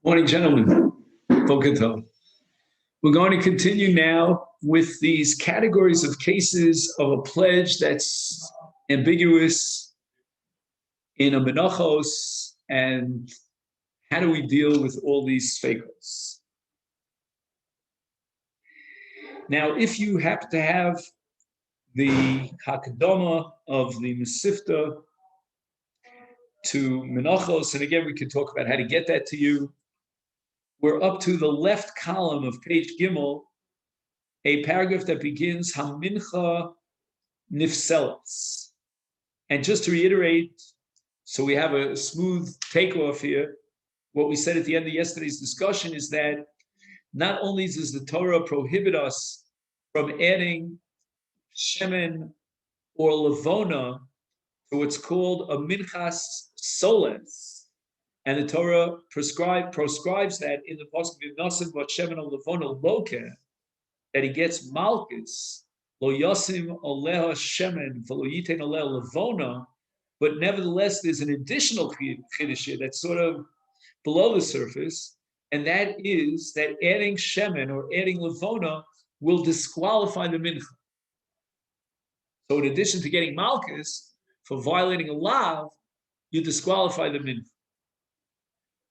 Morning, gentlemen. Boker Tov. We're going to continue now with these categories of cases of a pledge that's ambiguous in a menachos, and how do we deal with all these sfeikos? Now, if you happen to have the hakadama of the Mesifta to menachos, and again, we can talk about how to get that to you. We're up to the left column of page Gimel, a paragraph that begins Hamincha Nifselas. And just to reiterate, so we have a smooth takeoff here, what we said at the end of yesterday's discussion is that not only does the Torah prohibit us from adding shemen or levona to what's called a minchas soles, and the Torah proscribes that in the pasuk v'nasim v'shemen or levona loke, that he gets malchus lo yosim aleha shemen v'lo yitein aleha levona, but nevertheless there's an additional chiddush here that's sort of below the surface, and that is that adding shemen or adding levona will disqualify the mincha. So in addition to getting malchus for violating a lav, you disqualify the mincha.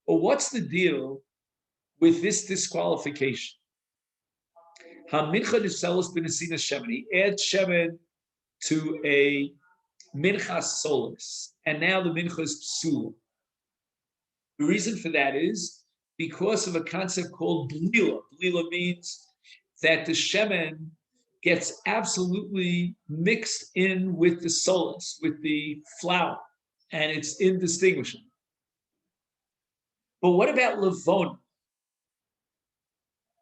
But what's the deal with this disqualification? Ha-mincha nifselos b'nesina shemen. He adds shemen to a mincha solis, and now the mincha is psul. The reason for that is because of a concept called blila. Blila means that the shemen gets absolutely mixed in with the solis, with the flour, and it's indistinguishable. But what about levona?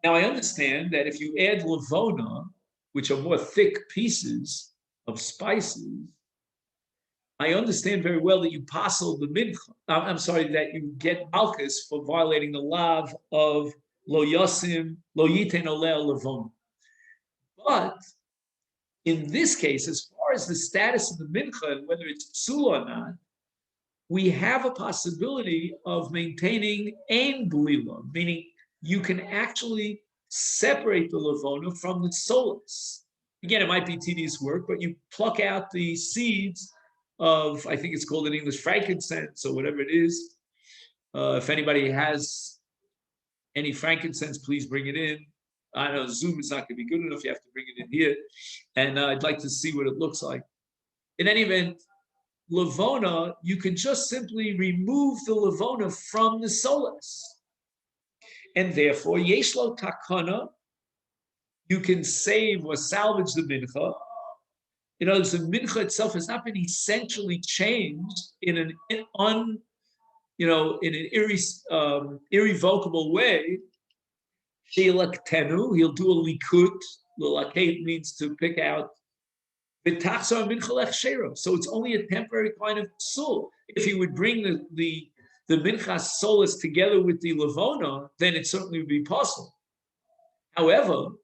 Now, I understand that if you add levona, which are more thick pieces of spices, I understand very well that you passel the mincha. I'm sorry, that you get malchus for violating the lav of lo yosim, lo yitein oleh levona. But in this case, as far as the status of the mincha and whether it's psul or not, we have a possibility of maintaining ein blila, meaning you can actually separate the levona from the solis. Again, it might be tedious work, but you pluck out the seeds of, I think it's called in English, frankincense or whatever it is. If anybody has any frankincense, please bring it in. I know Zoom is not going to be good enough. You have to bring it in here. And I'd like to see what it looks like. In any event, levona, you can just simply remove the levona from the solis. And therefore, yeshlo takana, you can save or salvage the mincha. In other words, the mincha itself has not been essentially changed in an irrevocable way. Sheilaktenu, he'll do a likut. Lilakate means to pick out. So it's only a temporary kind of psul. If he would bring the minchas solis together with the levona, then it certainly would be possible. However,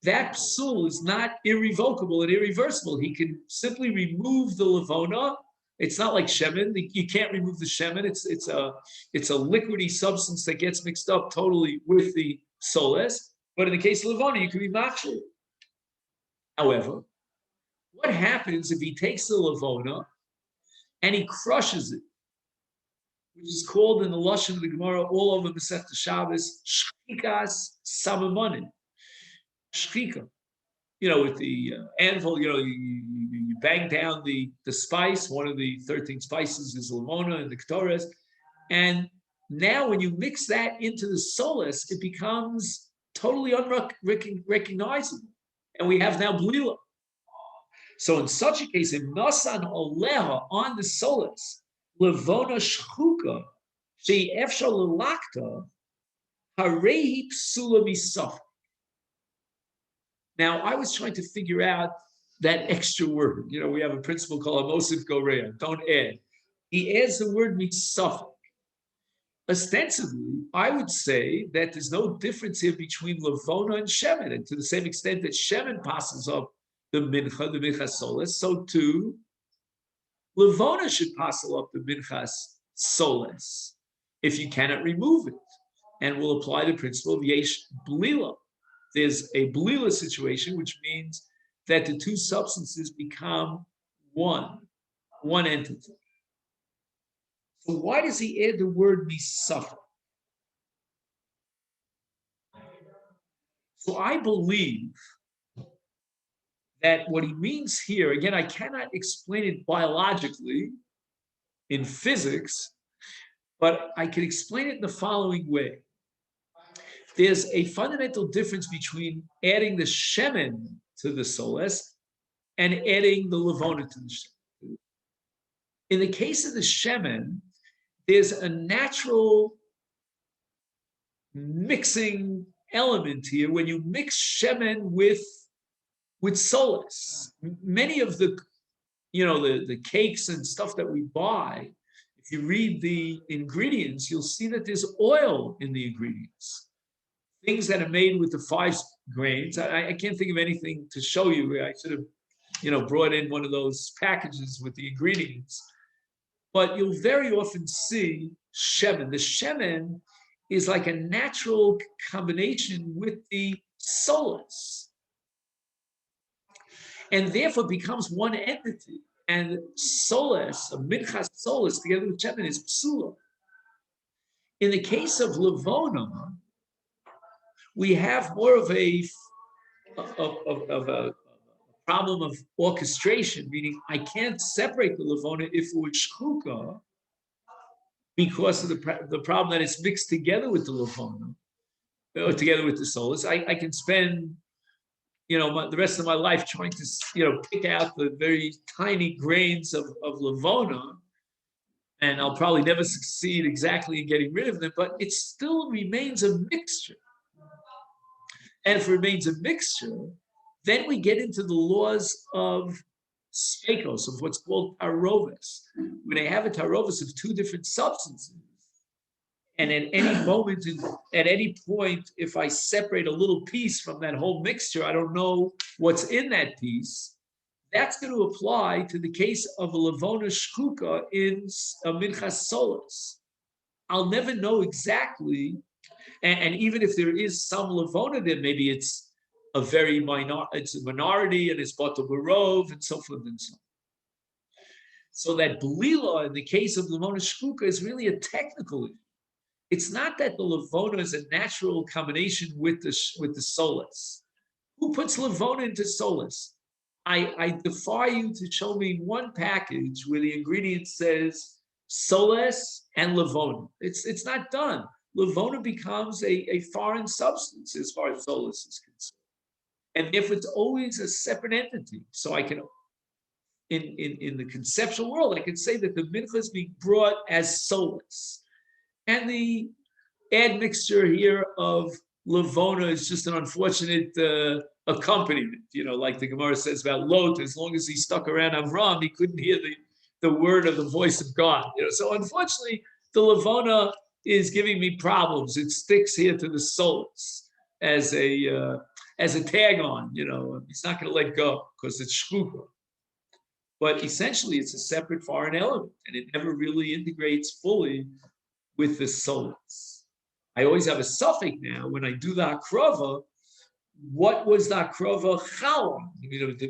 that psul is not irrevocable and irreversible. He can simply remove the levona. It's not like shemen. You can't remove the shemen. It's a liquidy substance that gets mixed up totally with the solis. But in the case of levona, you can be machshir. However, what happens if he takes the levona and he crushes it, which is called in the Lashon of the Gemara all over Masechta Shabbos, shchikas samamonin. Shchika, with the anvil, you bang down the spice. One of the 13 spices is lamona and the ketores. And now when you mix that into the solis, it becomes totally unrecognizable. And we have now blila. So in such a case, if nasan oleha on the solis, levona shchuka, she efshal lelakta, harehi psula misaf. Now, I was trying to figure out that extra word. We have a principle called amosif gorea, don't add. He adds the word misafik. Ostensibly, I would say that there's no difference here between levona and shemen, and to the same extent that shemen passes up the mincha solis, so too, levona should passel up the minchas solis if you cannot remove it. and we'll apply the principle of yesh blila. There's a blila situation, which means that the two substances become one entity. So why does he add the word misafek? So I believe that what he means here, again, I cannot explain it biologically in physics, but I can explain it in the following way. There's a fundamental difference between adding the shemen to the soles and adding the levona to the shemen. In the case of the shemen, there's a natural mixing element here when you mix shemen with soles. Many of the cakes and stuff that we buy, if you read the ingredients, you'll see that there's oil in the ingredients. Things that are made with the 5 grains. I can't think of anything to show you. I should have, brought in one of those packages with the ingredients. But you'll very often see shemen. The shemen is like a natural combination with the soles, and therefore becomes one entity. And soles, a minchas soles, together with shemen, is psula. In the case of levona, we have more of a problem of orchestration, meaning I can't separate the levona if it was shchuka because of the problem that it's mixed together with the levona, or together with the soles. I can spend the rest of my life trying to pick out the very tiny grains of levona, and I'll probably never succeed exactly in getting rid of them, but it still remains a mixture. And if it remains a mixture, then we get into the laws of spekos, of what's called tarovis. When I have a tarovis of 2 different substances, and at any moment, at any point, if I separate a little piece from that whole mixture, I don't know what's in that piece. That's going to apply to the case of a levona shchuka in a minchas soles. I'll never know exactly. And even if there is some levona there, maybe it's a very it's a minority, and it's batal barov, and so forth and so on. So that blila in the case of levona shchuka is really a technical issue. It's not that the levona is a natural combination with the soles. Who puts levona into soles? I defy you to show me one package where the ingredient says soles and levona. It's not done. Levona becomes a foreign substance as far as soles is concerned. And if it's always a separate entity, so I can, in the conceptual world, I can say that the mincha is being brought as soles. And the admixture here of levona is just an unfortunate accompaniment, like the Gemara says about Lot. As long as he stuck around Avram, he couldn't hear the word or the voice of God. So unfortunately, the levona is giving me problems. It sticks here to the soles as a tag on. He's not going to let go because it's shchuka. But essentially, it's a separate foreign element, and it never really integrates fully with the soles. I always have a suffix now when I do the hakrava. What was the hakrava chal on?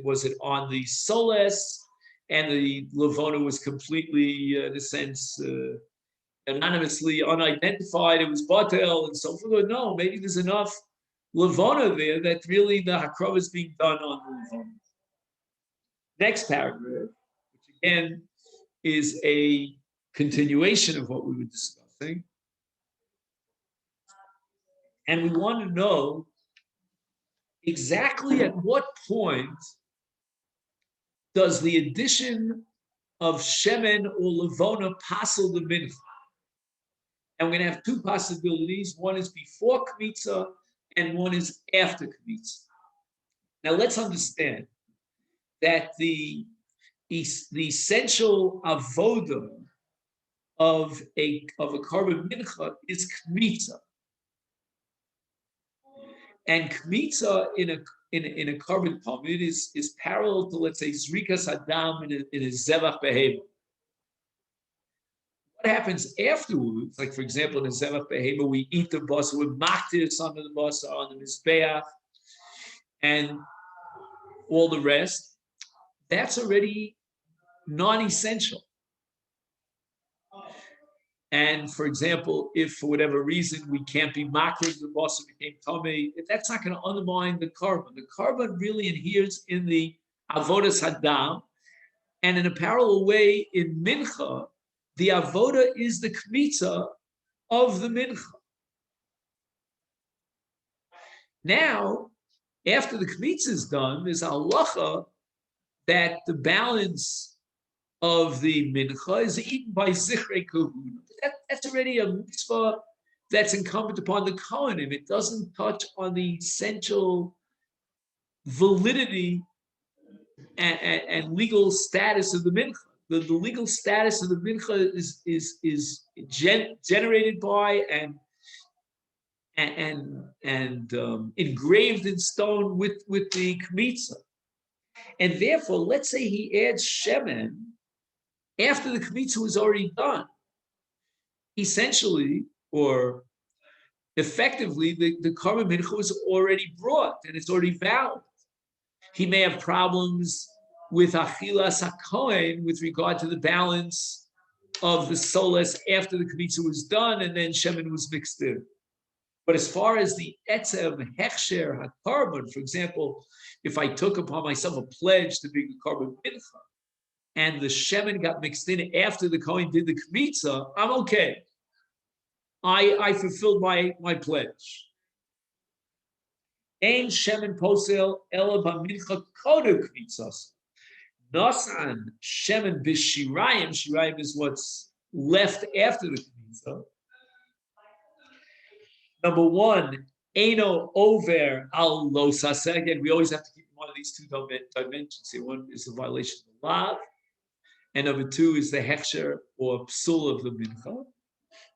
Was it on the soles, and the levona was completely, in a sense, anonymously unidentified? It was batel and so forth. No, maybe there's enough levona there that really the hakrava is being done on the levona. Next paragraph, which again is a continuation of what we were discussing. And we want to know exactly at what point does the addition of shemen or levona passel the mincha. And we're going to have 2 possibilities. One is before kmitza and one is after kmitza. Now let's understand that the essential avoda of a korban mincha is kmitza. And kmitza in a korban pamid is parallel to, let's say, zrikas hadam in a zevach behema. What happens afterwards? Like, for example, in the Zevach Behema, we eat the basa with maktis under the basa, on the Mizbeach, and all the rest. That's already non-essential. And for example, if for whatever reason we can't be makriv, the basa became tamei, that's not going to undermine the carbon. The carbon really adheres in the avodas hadam, and in a parallel way in mincha, the avoda is the kmitza of the mincha. Now, after the kmitza is done, there's a halacha that the balance of the mincha is eaten by zichrei kahuna. That's already a mitzvah that's incumbent upon the kohanim. It doesn't touch on the essential validity and legal status of the mincha. The legal status of the mincha is generated by and engraved in stone with the kmitza. And therefore, let's say he adds shemen after the kmitza was already done. Essentially, or effectively, the karma mincha was already brought and it's already valid. He may have problems with achilas hakohen with regard to the balance of the solas after the kmitza was done and then shemen was mixed in. But as far as the etzev hechsher hakarbon, for example, if I took upon myself a pledge to be the carbon mincha, and the shemen got mixed in after the kohen did the kmitza, I'm okay. I fulfilled my pledge. Ein shemen posel ela b'mincha kodem kmitzas. Nasan shemen b'shirayim. Shirayim is what's left after the kmitza. Number one, Eino over al lo saseh. Again, we always have to keep one of these two dimensions here. One is the violation of the law, and number two is the hechsher or psul of the mincha.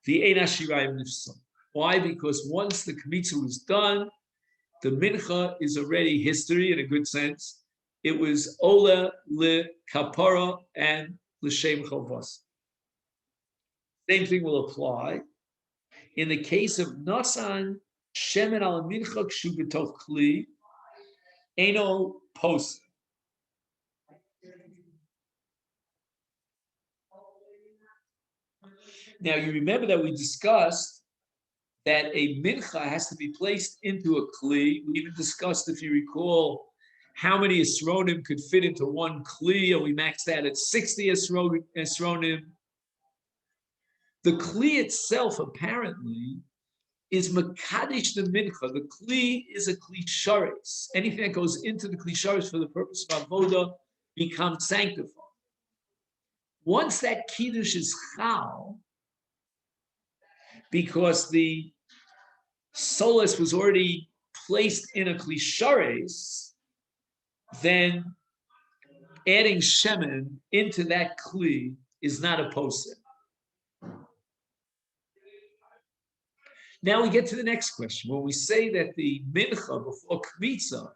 The Ein Hashirayim nifsal. Why? Because once the kmitza was done, the mincha is already history in a good sense. It was ola le kapara and l'shem chavos. Same thing will apply in the case of nasan shemen al mincha kshu b'toch kli eno pos. Now you remember that we discussed that a mincha has to be placed into a kli. We even discussed, if you recall, how many esronim could fit into one kli, and we maxed that at 60 esronim. The kli itself, apparently, is makadish the mincha. The kli is a kli sharis. Anything that goes into the kli sharis for the purpose of avoda becomes sanctified. Once that kiddush is chal, because the solus was already placed in a kli sharis, then adding shemen into that kli is not a posel. Now we get to the next question. When we say that the mincha before kmitza,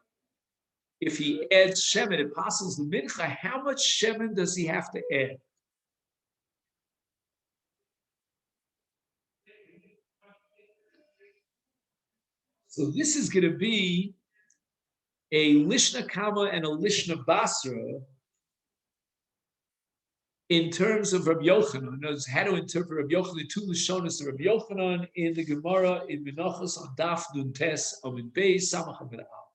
if he adds shemen, it passes the mincha, how much shemen does he have to add? So this is going to be a lishna kama and a lishna basra in terms of Rabbi Yochanan. Knows how to interpret Rabbi Yochanan, the two lishonas of Rabbi Yochanan in the Gemara in Menachos on Daf Nun Tes Amid Beis Samach Amid Al.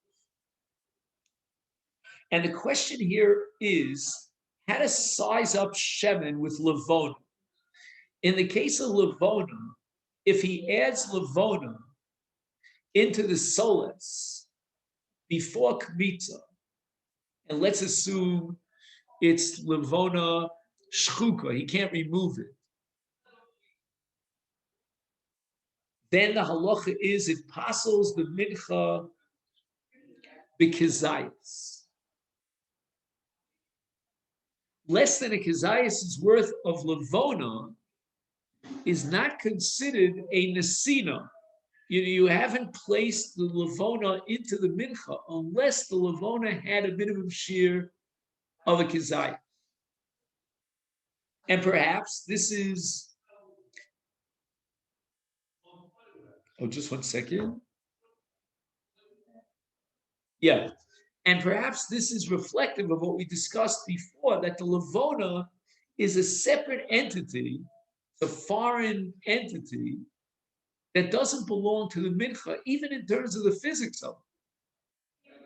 And the question here is how to size up shemen with levona. In the case of levona, if he adds levona into the solus before kmitza, and let's assume it's levona shchuka, he can't remove it, then the halacha is it passes the mincha b'kezayis. Less than a kezayis' worth of levona is not considered a nesina. You haven't placed the levona into the mincha unless the levona had a minimum shear of a kezayis. And perhaps this is Oh, just 1 second. Yeah. And perhaps this is reflective of what we discussed before, that the Levona is a separate entity, it's a foreign entity that doesn't belong to the Mincha, even in terms of the physics of it.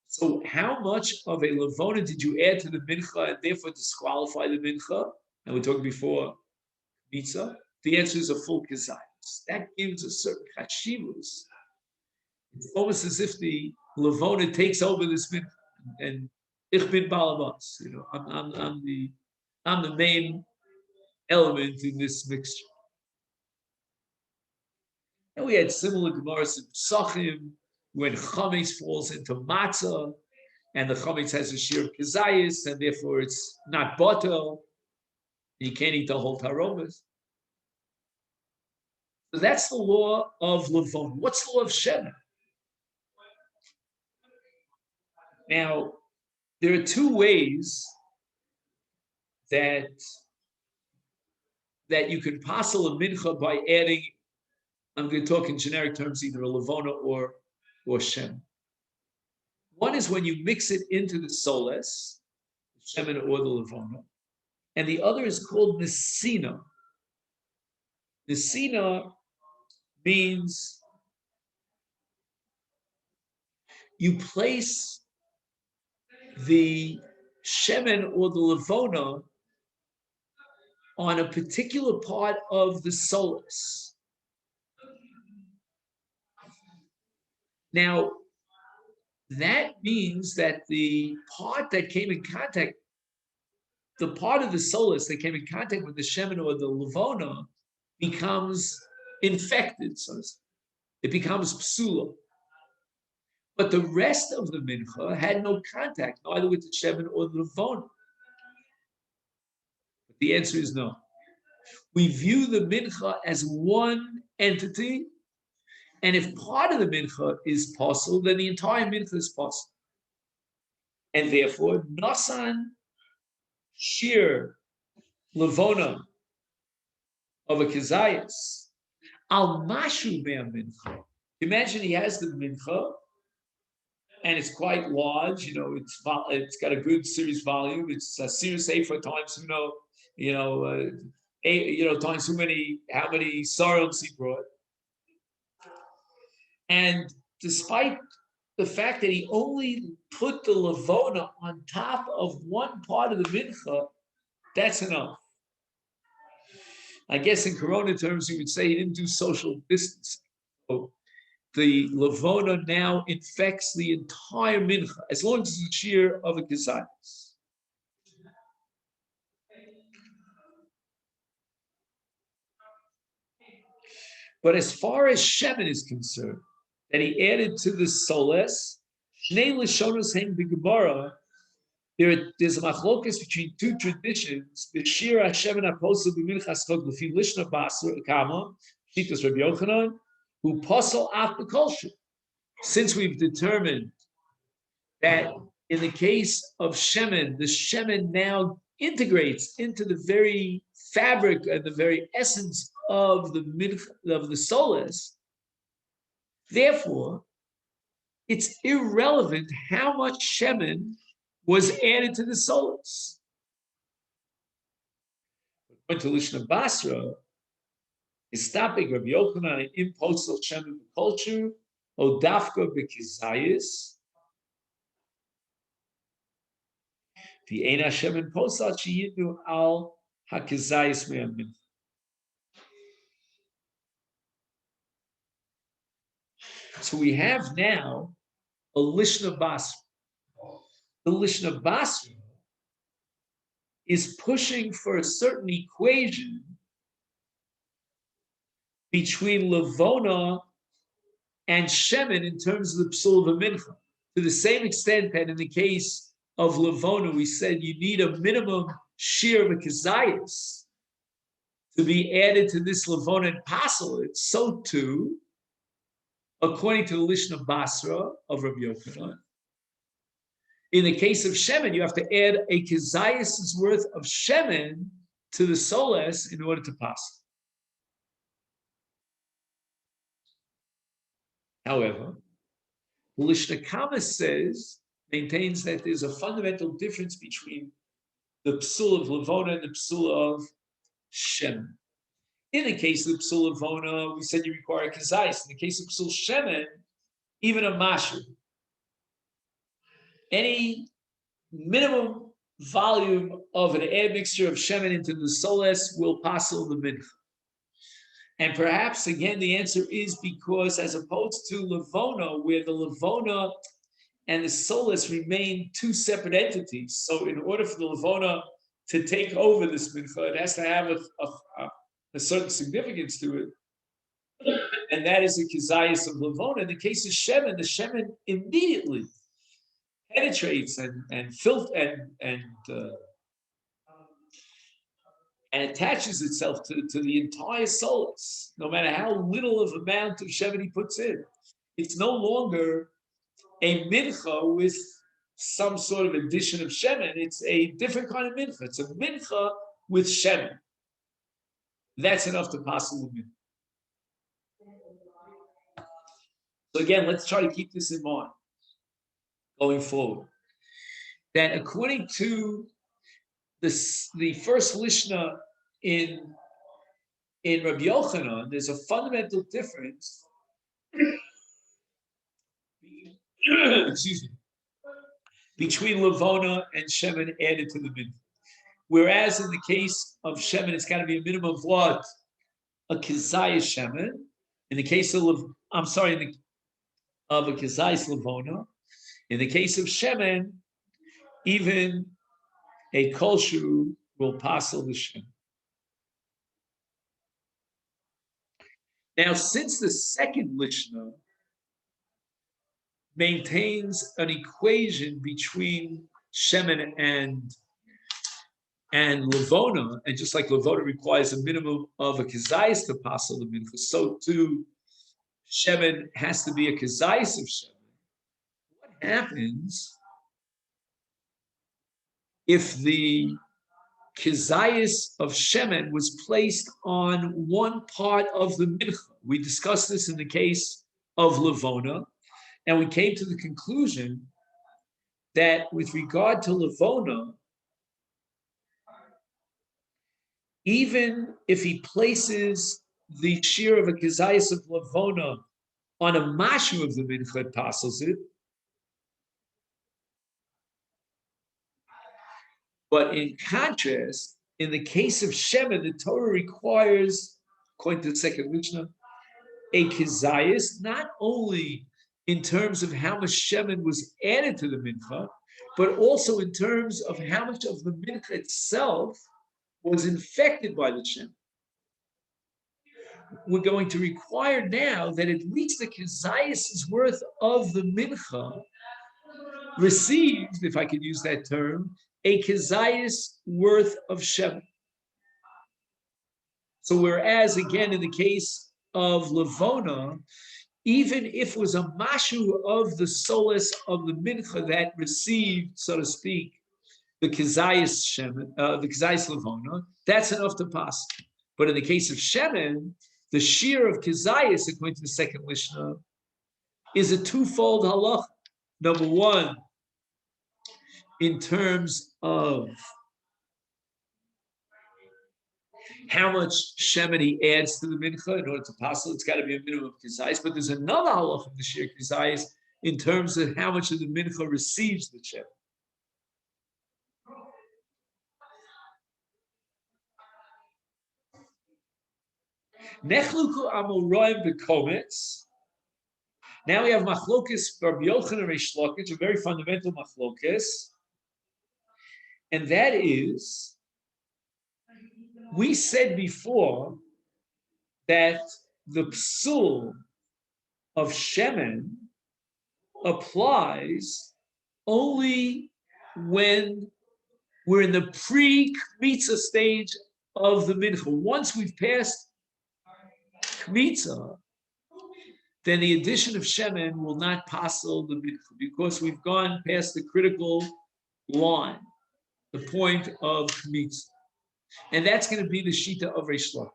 So how much of a Levona did you add to the Mincha and therefore disqualify the Mincha? And we talked before, Mitzvah. The answer is a full Kazayas. That gives a certain Chashivus. It's almost as if the Levona takes over this Mincha and Ich bin Balamas. I'm the main element in this mixture. And we had similar Gemaras in Pesachim when Chametz falls into Matzah, and the Chametz has a shear of Kazayas, and therefore it's not Batel. You can't eat the whole Taromas. So that's the law of Levon. What's the law of Shemen? Now, there are two ways that you can passel a mincha by adding, I'm going to talk in generic terms, either a levona or shem. One is when you mix it into the soles, the shemen or the levona, and the other is called nesina. Nesina means you place the shemen or the levona on a particular part of the soles. Now, that means that the part that came in contact, the part of the soles that came in contact with the shemen or the levona becomes infected, so to speak. It becomes psula. But the rest of the mincha had no contact, either with the shemen or the levona. But the answer is no. We view the mincha as one entity, and if part of the mincha is possible, then the entire mincha is possible. And therefore, Nasan Shir Levona of a Kazayas, Al Mashu Mea Mincha. Imagine he has the mincha, and it's quite large. It's got a good series volume. It's a series A times times how many sorrows he brought. And despite the fact that he only put the levona on top of one part of the mincha, that's enough. I guess in Corona terms, you would say he didn't do social distancing. So the levona now infects the entire mincha, as long as it's a shear of a kazayas. But as far as shemen is concerned, that he added to the soles, shnei lishonos hein b'gemara. There's a machlokas between two traditions. B'shir Hashemen aposel b'minchas chog l'fi lishna basar kama shitas Rabbi Yochanan who posel af b'kolshim. Since we've determined that in the case of shemen, the shemen now integrates into the very fabric and the very essence of the soles. Therefore, it's irrelevant how much shemen was added to the soles. But to Lishna Basra is stopping Rabbi Yochanan in postal shemen culture, Odafka b'kizayis. The Eina shemen postal sheyidu al hakizayis me'amin. So we have now a Lishna Basra. The Lishna Basra is pushing for a certain equation between Levona and Shemen in terms of the Psul of a Mincha. To the same extent that in the case of Levona, we said you need a minimum shear of a Kazayas to be added to this Levona and Pasel. It's so too, according to the Lishna Basra of Rabbi Yochanan. In the case of Shemen, you have to add a Kazayas' worth of Shemen to the soles in order to pass. However, the Lishna Kama maintains that there's a fundamental difference between the psul of Levona and the psul of Shemen. In the case of the psul of Levona, we said you require a kazais. In the case of psul Shemen, even a mashu, any minimum volume of an admixture of Shemen into the soles will passel the mincha. And perhaps, again, the answer is because as opposed to Levona, where the Levona and the soles remain two separate entities. So in order for the Levona to take over this mincha, it has to have a certain significance to it. And that is the kizayis of Levona. In the case of Shemen, the Shemen immediately penetrates and attaches itself to the entire soles, no matter how little of amount of Shemen he puts in. It's no longer a mincha with some sort of addition of Shemen. It's a different kind of mincha. It's a mincha with Shemen. That's enough to pass the mincha. So again, let's try to keep this in mind going forward. That according to the first Lishna in Rabbi Yochanan, there's a fundamental difference excuse me, between Levona and Shemen added to the mincha. Whereas in the case of Shemen, it's got to be a minimum of what? A Kizayis Shemen. In the case of, of a Kizayis Levona, in the case of Shemen, even a Kolshu will passel the Shemen. Now, since the second Lishna maintains an equation between Shemen and Levona, and just like Levona requires a minimum of a kazayis to passel the mincha, so too Shemen has to be a kazayis of Shemen. What happens if the kazayis of Shemen was placed on one part of the mincha? We discussed this in the case of Levona, and we came to the conclusion that with regard to Levona, even if he places the shear of a kazayis of Levona on a mashu of the mincha, it passels it. But in contrast, in the case of Shemen, the Torah requires, according to the second Mishnah, a kazayis, not only in terms of how much Shemen was added to the mincha, but also in terms of how much of the mincha itself was infected by the Shemen. We're going to require now that at least the kazayis' worth of the mincha received, if I could use that term, a kazayis worth of Shemen. So whereas, again, in the case of Levona, even if it was a mashu of the solace of the mincha that received, so to speak, the kazayis Shemen, the kazayis Levona, that's enough to pass. But in the case of Shemen, the shear of kazayis, according to the second Mishnah, is a twofold halacha. Number one, in terms of how much Shemen he adds to the mincha in order to pass it, it's got to be a minimum of kazayis. But there's another halacha of the shear kazayis in terms of how much of the mincha receives the Shemen. Nechluku amoraim bekometz. Now we have machlokes Rabbi Yochanan and Reish Lakish, a very fundamental machlokes, and that is, we said before that the psul of Shemen applies only when we're in the pre-kmitza stage of the mincha. Once we've passed kmitza, then the addition of Shemen will not passel the mincha because we've gone past the critical line, the point of kmitza. And that's going to be the shita of Reish Lakish.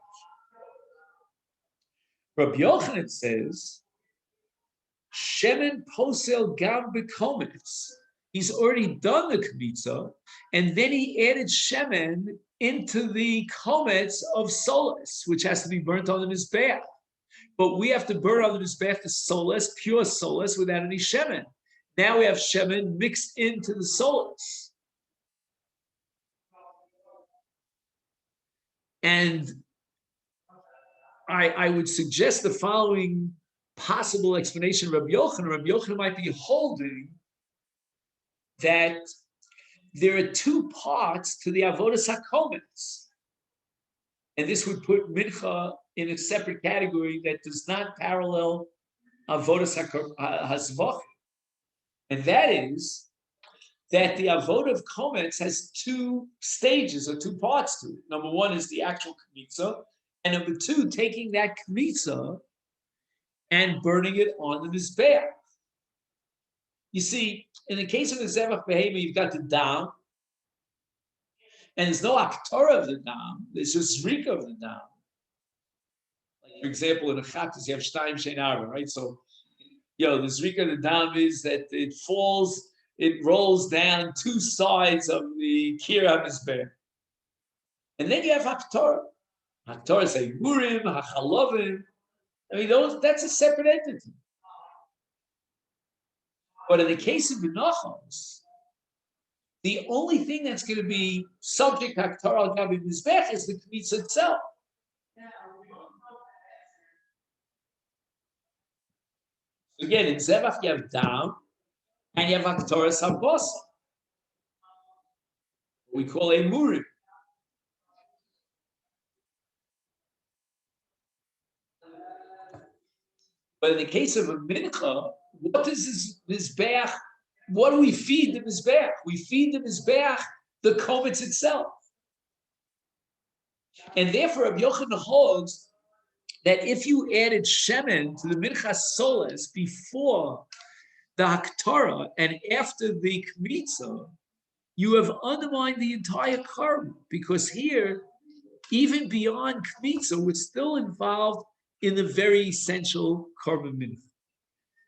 Rabbi Yochanan says Shemen posel gam bekomets. He's already done the kmitza, and then he added shemen into the komets of solas, which has to be burnt on the mizbeach. But we have to burn on the mizbeach the solas, pure solas, without any shemen. Now we have shemen mixed into the solas. And I would suggest the following possible explanation of Rabbi Yochanan. Rabbi Yochanan might be holding that there are two parts to the avodas hakomets, and this would put mincha in a separate category that does not parallel avodas hazvach, and that is that the avodah of komets has two stages or two parts to it. Number one is the actual kmitza, and number two, taking that kmitza and burning it on the mizbeach. You see, in the case of the zevach behema, you've got the dam, and there's no aktorah of the dam. There's just zrika of the dam. Like, for example, in a chatas, you have shtayim shein arba, right? So, the zrika of the dam is that it falls, it rolls down two sides of the kira mizbeach, and then you have aktorah. Aktorah is a murim, hachalovim. I mean, that's a separate entity. But in the case of menachos, the only thing that's going to be subject to Haktar al Gabi Mizbech is the Kmitza itself. So again, in Zevach you have Dam, and you have Haktar Sabos. We call a Murim. But in the case of a Mincha, what is this Mizbech? What do we feed the Mizbech? We feed the Mizbech the Kometz itself. And therefore, Rabbi Yochanan holds that if you added Shemen to the Minchas Solas before the Haktorah and after the Kmitza, you have undermined the entire Korban, because here, even beyond Kmitza, we're still involved in the very essential Korban Mincha.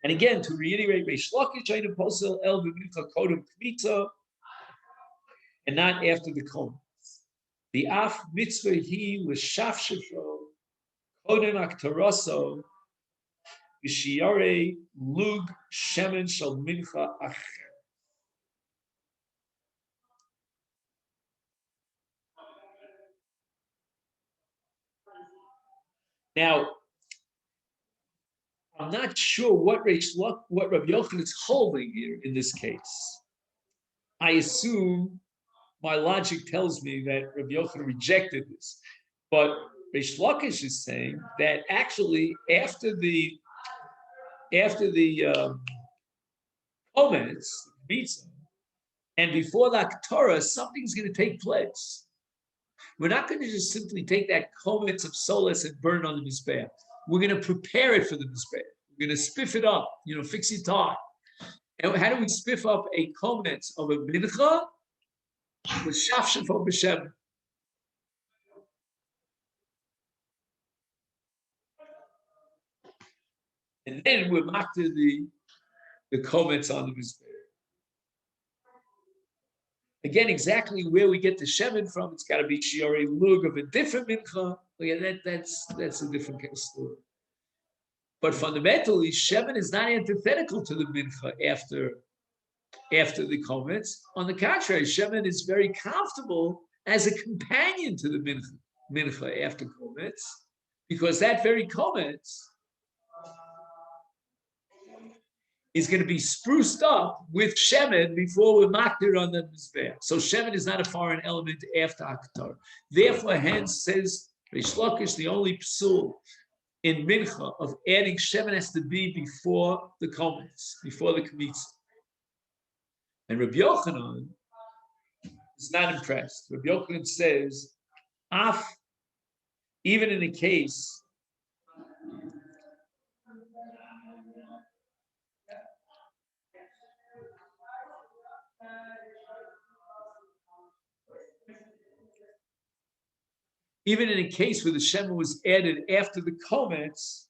And again, to reiterate, Reish Lakish Ein Posel El B'Mincha Kodem Kmitza, and not after the Korban. The Af Mitzvah He L'Shafshefo Kodem Aktoroso V'Shiarei Lug Shemen Shel Mincha Acher. Now, I'm not sure what Rabbi Yochanan is holding here in this case. I assume my logic tells me that Rabbi Yochanan rejected this, but Reish Lakish is saying that actually after the Kometz, Mitzvah, and before the Torah, something's going to take place. We're not going to just simply take that Kometz of Solas and burn on the Mizbeach. We're going to prepare it for the Mizbeach. We're going to spiff it up, fix it on. And how do we spiff up a Kometz of a Mincha? With Shafshafo B'Shem. And then we're back to the comments on the Mizbeach. Again, exactly where we get the Shemen from, it's got to be Shiori Lug of a different Mincha. Again, that's a different kind of story. But fundamentally, Shemen is not antithetical to the Mincha after the comments. On the contrary, Shemen is very comfortable as a companion to the Mincha after comments, because that very comments is going to be spruced up with Shemen before we're makdir on the Mizbeach. So Shemen is not a foreign element after Aktar. Therefore, hence says Reish Lakish, the only psul in Mincha of adding Shemen has to be before the comments, before the Kmitza. And Rabbi Yochanan is not impressed. Rabbi Yochanan says, even in a case where the Shemen was added after the comments,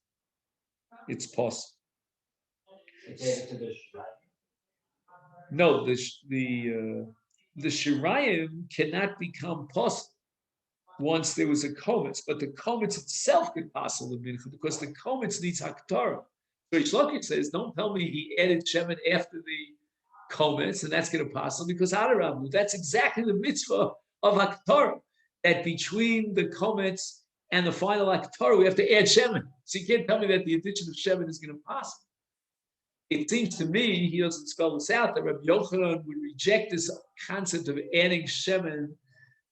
it's possible. No, the shirayim cannot become possible once there was a kometz, but the kometz itself could possible in mincha because the kometz needs haktorah. So Ishlokit says, don't tell me he added shemen after the kometz, and that's going to possible because Adarabu, that's exactly the mitzvah of haktorah. That between the kometz and the final haktorah, we have to add shemen. So you can't tell me that the addition of shemen is going to possible. It seems to me, he doesn't spell this out, that Rabbi Yochanan would reject this concept of adding shemen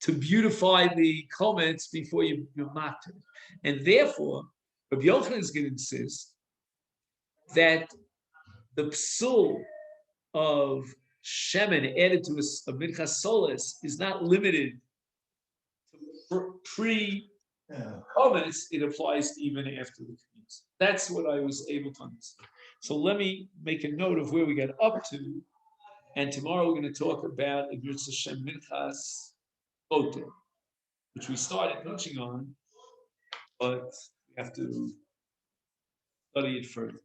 to beautify the comments before you mock it. And therefore, Rabbi Yochanan is going to insist that the psul of shemen added to a minchas solis is not limited to pre-comments, it applies even after the comments. That's what I was able to understand. So let me make a note of where we got up to, and tomorrow we're going to talk about Igritz Hashem Minchas Kotem, which we started touching on, but we have to study it further.